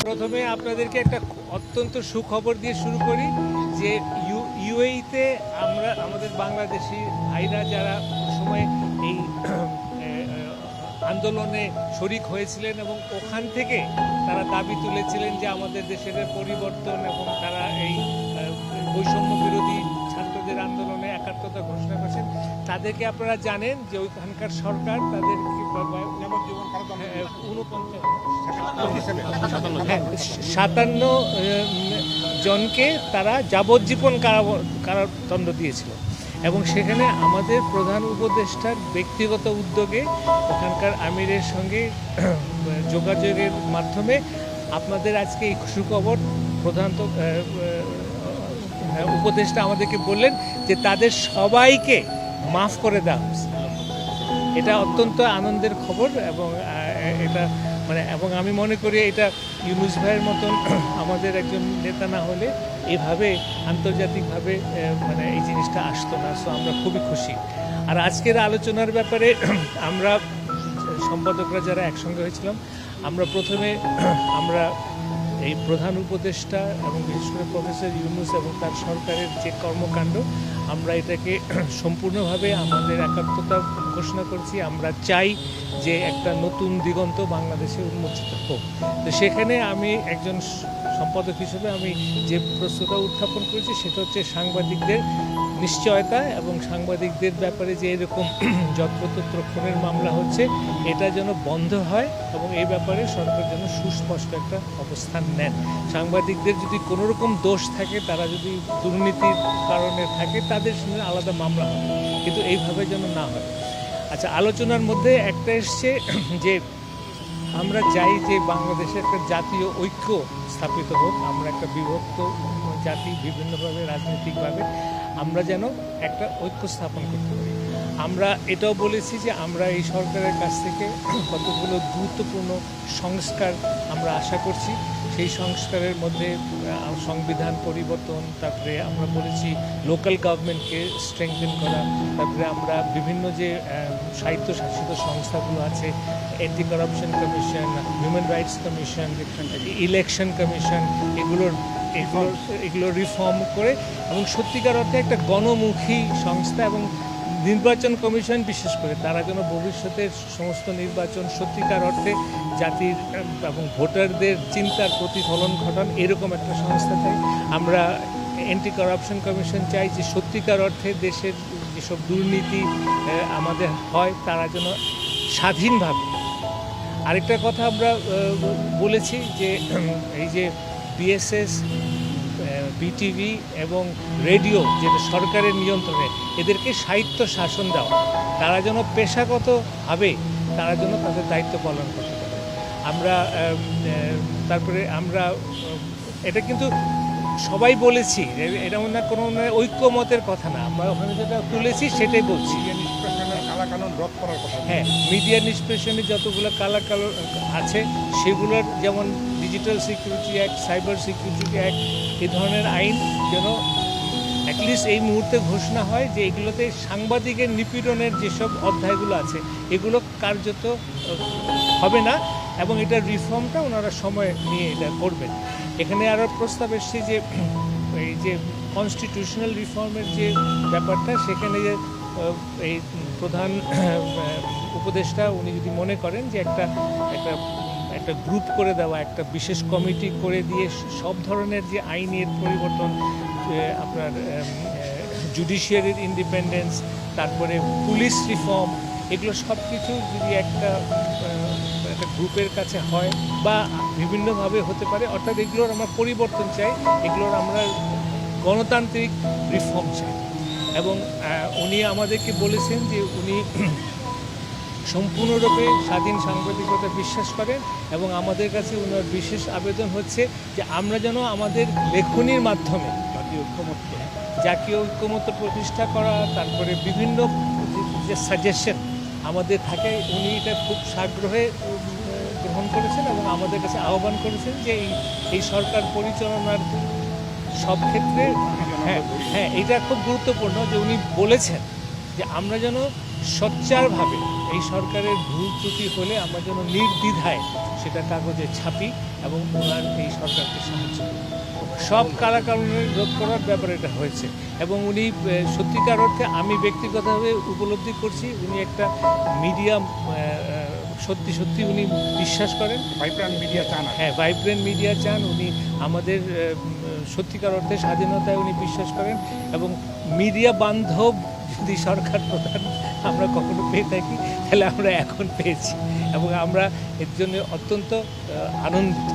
প্রথমে আপনাদেরকে একটা অত্যন্ত সুখবর দিয়ে শুরু করি যে ইউএইতে আমরা আমাদের বাংলাদেশি ভাইরা যারা সময় এই আন্দোলনে শরিক হয়েছিলেন এবং ওখান থেকে তারা দাবি তুলেছিলেন যে আমাদের দেশের পরিবর্তন এবং তারা এই বৈষম্য বিরোধী ছাত্রদের আন্দোলনে একাত্মতা ঘোষণা করেছেন, তাদেরকে আপনারা জানেন যে ওইখানকার সরকার তাদের 57 জনকে তারা যাবজ্জীবন কারাদণ্ড দিয়েছিল এবং সেখানে আমাদের প্রধান উপদেষ্টার ব্যক্তিগত উদ্যোগে ওখানকার আমিরের সঙ্গে যোগাযোগের মাধ্যমে আপনাদের আজকে এই সুখবর প্রধান উপদেষ্টা আমাদেরকে বললেন যে তাদের সবাইকে মাফ করে দেওয়া হয়েছে। এটা অত্যন্ত আনন্দের খবর এবং এটা এবং আমি মনে করি এটা ইউনুস ভাইয়ের মতন আমাদের একজন নেতা না হলে এভাবে আন্তর্জাতিকভাবে এই জিনিসটা আসতো না। সো আমরা খুবই খুশি। আর আজকের আলোচনার ব্যাপারে আমরা সম্পাদকরা যারা একসঙ্গে হয়েছিলাম, আমরা প্রথমে এই প্রধান উপদেষ্টা এবং বিশেষ করে প্রফেসর ইউনুস এবং তার সরকারের যে কর্মকাণ্ড, আমরা এটাকে সম্পূর্ণভাবে আমাদের একাত্মতা ঘোষণা করছি। আমরা চাই যে একটা নতুন দিগন্ত বাংলাদেশে উন্মোচিত হোক। তো সেখানে আমি একজন সম্পাদক হিসেবে আমি যে প্রশ্নটা উত্থাপন করেছি সেটা হচ্ছে সাংবাদিকদের নিশ্চয়তা এবং সাংবাদিকদের ব্যাপারে যে এরকম যত্রতত্র খুনের মামলা হচ্ছে এটা যেন বন্ধ হয় এবং এই ব্যাপারে সরকার যেন সুস্পষ্ট একটা অবস্থান নেন। সাংবাদিকদের যদি কোনো রকম দোষ থাকে, তারা যদি দুর্নীতির কারণে থাকে, তাদের সঙ্গে আলাদা মামলা হবে, কিন্তু এইভাবে যেন না হয়। আচ্ছা, আলোচনার মধ্যে একটা এসছে যে আমরা চাই যে বাংলাদেশে একটা জাতীয় ঐক্য স্থাপিত হোক। আমরা একটা বিভক্ত জাতি, বিভিন্নভাবে রাজনৈতিকভাবে আমরা যেন একটা ঐক্য স্থাপন করতে পারি। আমরা এটাও বলেছি যে আমরা এই সরকারের কাছ থেকে কতগুলো গুরুত্বপূর্ণ সংস্কার আমরা আশা করছি। সেই সংস্কারের মধ্যে সংবিধান পরিবর্তন, তারপরে আমরা বলেছি লোকাল গভর্নমেন্টকে স্ট্রেংথেন করা, তারপরে আমরা বিভিন্ন যে স্বায়ত্তশাসিত সংস্থাগুলো আছে, anti corruption commission, human rights commission, election commission, এগুলো রিফর্ম করে এবং সত্যিকার অর্থে একটা গণমুখী সংস্থা এবং নির্বাচন কমিশন বিশেষ করে তারা যেন ভবিষ্যতের সমস্ত নির্বাচন সত্যিকার অর্থে জাতির এবং ভোটারদের চিন্তার প্রতিফলন ঘটান, এরকম একটা সংস্থা চাই। আমরা অ্যান্টি কারাপশন কমিশন চাই যে সত্যিকার অর্থে দেশের যেসব দুর্নীতি আমাদের হয় তারা যেন স্বাধীনভাবে। আরেকটা কথা আমরা বলেছি যে এই যে বিএসএস, বিটিভি এবং রেডিও যেটা সরকারের নিয়ন্ত্রণে, এদেরকে সাহিত্য শাসন দেওয়া, তারা যেন পেশাগতভাবে তারা যেন তাদের দায়িত্ব পালন করতে পারে। তারপরে আমরা এটা কিন্তু সবাই বলেছি, এটা না কোনো ঐক্যমতের কথা না, আমরা ওখানে যেটা তুলেছি সেটাই বলছি। কালাকানুন রদ করার কথা। হ্যাঁ, মিডিয়া নিষ্পেষণে যতগুলো কালাকানুন আছে সেগুলোর, যেমন digital security act, cyber security act, এই ধরনের আইন যেন অ্যাটলিস্ট এই মুহূর্তে ঘোষণা হয় যে এগুলোতে সাংবাদিকের নিপীড়নের যেসব অধ্যায়গুলো আছে এগুলো কার্যত হবে না এবং এটার রিফর্মটা ওনারা সময় নিয়ে এটা করবেন। এখানে আরও প্রস্তাব এসছে যে এই যে কনস্টিটিউশনাল রিফর্মের যে ব্যাপারটা, সেখানে যে এই প্রধান উপদেষ্টা উনি যদি মনে করেন যে একটা গ্রুপ করে দেওয়া, একটা বিশেষ কমিটি করে দিয়ে সব ধরনের যে আইনের পরিবর্তন, আপনার জুডিশিয়ারির ইন্ডিপেন্ডেন্স, তারপরে পুলিশ রিফর্ম, এগুলো সব কিছু যদি একটা গ্রুপের কাছে হয় বা বিভিন্নভাবে হতে পারে, অর্থাৎ এগুলোর আমরা পরিবর্তন চাই, এগুলোর আমরা গণতান্ত্রিক রিফর্ম চাই। এবং উনি আমাদেরকে বলেছেন যে উনি সম্পূর্ণরূপে স্বাধীন সাংবাদিকতা বিশ্বাস করেন এবং আমাদের কাছে ওনার বিশেষ আবেদন হচ্ছে যে আমরা যেন আমাদের লেখনীর মাধ্যমে জাতীয় ঐক্যমত্য প্রতিষ্ঠা করা, তারপরে বিভিন্ন যে সাজেশন আমাদের থাকে, উনি এটা খুব সাগ্রহে গ্রহণ করেছেন এবং আমাদের কাছে আহ্বান করেছেন যে এই সরকার পরিচালনার সব ক্ষেত্রে হ্যাঁ এটা খুব গুরুত্বপূর্ণ যে উনি বলেছেন যে আমরা যেন সোচ্চারভাবে এই সরকারের ভুল ত্রুটি হলে আমরা যেন নির্দ্বিধায় সেটা কাগজে ছাপি এবং ওনার এই সরকারকে সাহায্য করি। সব কারাকারণে রোধ করার ব্যাপারে এটা হয়েছে এবং উনি সত্যিকার অর্থে আমি ব্যক্তিগতভাবে উপলব্ধি করছি উনি একটা মিডিয়া সত্যি সত্যি উনি বিশ্বাস করেন, ভাইব্রান্ট মিডিয়া চান। হ্যাঁ ভাইব্রেন্ট মিডিয়া চান, উনি আমাদের সত্যিকার অর্থে স্বাধীনতায় উনি বিশ্বাস করেন এবং মিডিয়া বান্ধব যদি সরকার প্রধান আমরা কখনো পেয়ে থাকি তাহলে আমরা এখন পেয়েছি এবং আমরা এর জন্য অত্যন্ত আনন্দিত।